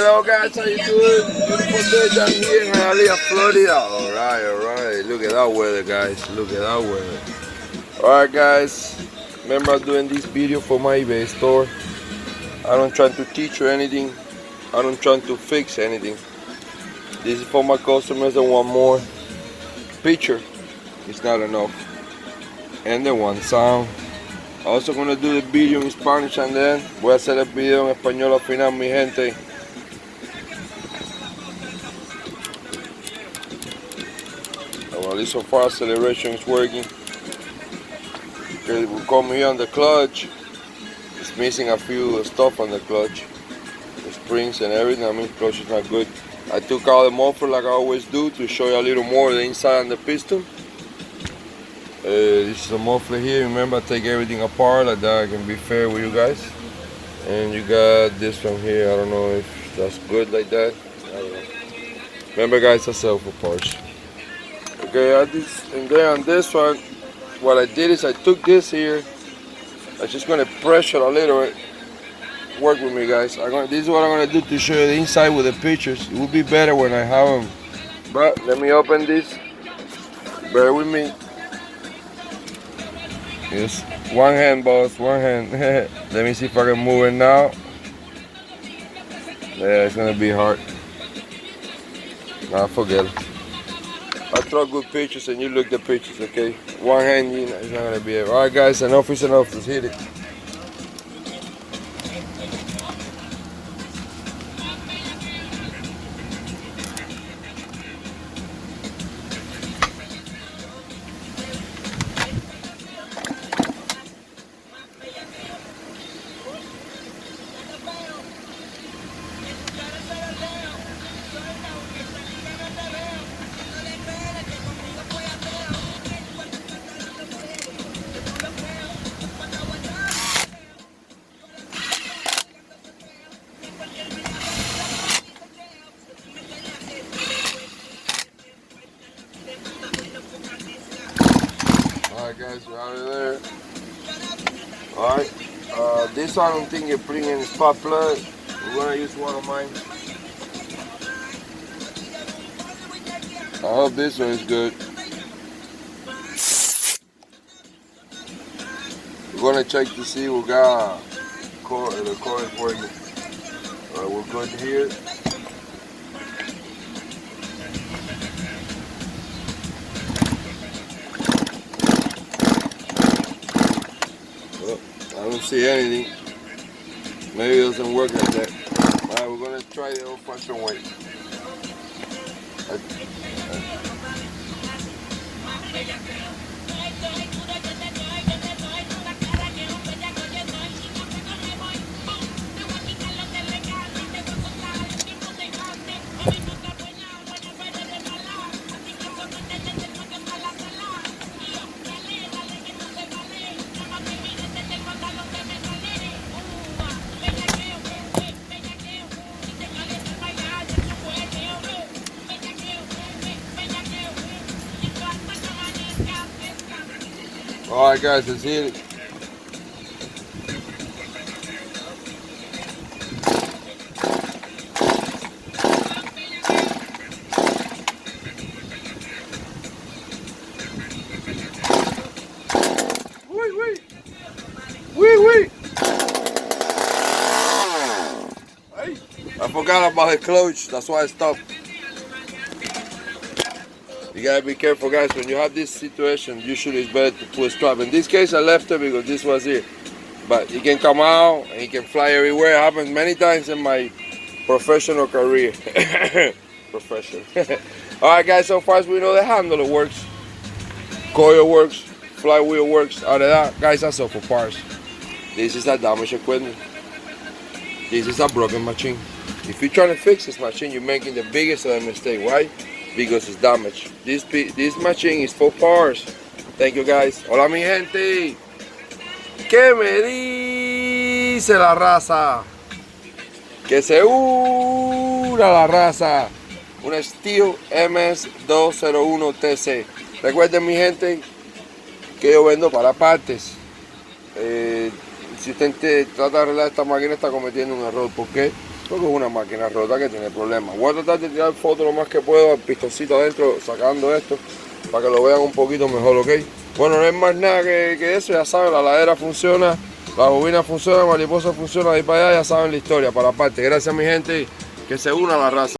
Hello guys, how you doing? Beautiful day down here in Hialeah, Florida. Alright. Look at that weather, guys. Look at that weather. Alright guys, remember I'm doing this video for my eBay store. I don't try to teach you anything. I don't try to fix anything. This is for my customers that want more picture. It's not enough. And they want sound. Also gonna do the video in Spanish and then voy a hacer el video en español al final, mi gente. Well, at least so far acceleration is working. Okay, we come here on the clutch. It's missing a few stuff on the clutch. The springs and everything. I mean, clutch is not good. I took out the muffler like I always do to show you a little more of the inside on the piston. This is a muffler here. Remember, I take everything apart like that. I can be fair with you guys. And you got this one here. I don't know if that's good like that. I don't know. Remember, guys, I sell for parts. Okay, and then on this one, what I did is I took this here. I'm just gonna pressure a little bit. Work with me, guys. This is what I'm gonna do to show you the inside with the pictures. It will be better when I have them. But let me open this. Bear with me. Yes, one hand, boss, one hand. Let me see if I can move it now. Yeah, it's gonna be hard. Nah, forget it. I throw good pictures and you look the pictures, okay? One hand, you know, it's not gonna be able. Alright guys, enough is enough. Let's hit it. Alright guys, we're out of there. Alright, this one I don't think you're bringing in spot plug. We're gonna use one of mine. I hope this one is good. We're gonna check to see we got the core is working. Alright, we're good here. I don't see anything. Maybe it doesn't work like that. Alright, we're gonna try the old-fashioned way. Alright guys, let's hit it. Wee. Hey, I forgot about the clutch, that's why I stopped. You gotta be careful guys, when you have this situation, usually it's better to put a strap. In this case I left it because this was here. But it can come out and it can fly everywhere. It happens many times in my professional career. Alright guys, so far as we know the handle works. Coil works, flywheel works. Out of that, guys, that's all for parts. This is a damaged equipment. This is a broken machine. If you're trying to fix this machine, you're making the biggest of a mistake. Why? Because it's damaged. This machine is for parts. Thank you guys. Hola mi gente. ¿Qué me dice la raza? Que se una la raza. Una stihl MS201TC. Recuerden mi gente que yo vendo para partes. Si usted trata de arreglar esta máquina está cometiendo un error. ¿Por qué? Porque es una máquina rota que tiene problemas. Voy a tratar de tirar fotos lo más que puedo al pistoncito adentro, sacando esto, para que lo vean un poquito mejor, ¿ok? Bueno, no es más nada que eso, ya saben, la ladera funciona, la bobina funciona, la mariposa funciona, de ahí para allá ya saben la historia, para la parte. Gracias mi gente, que se una a la raza.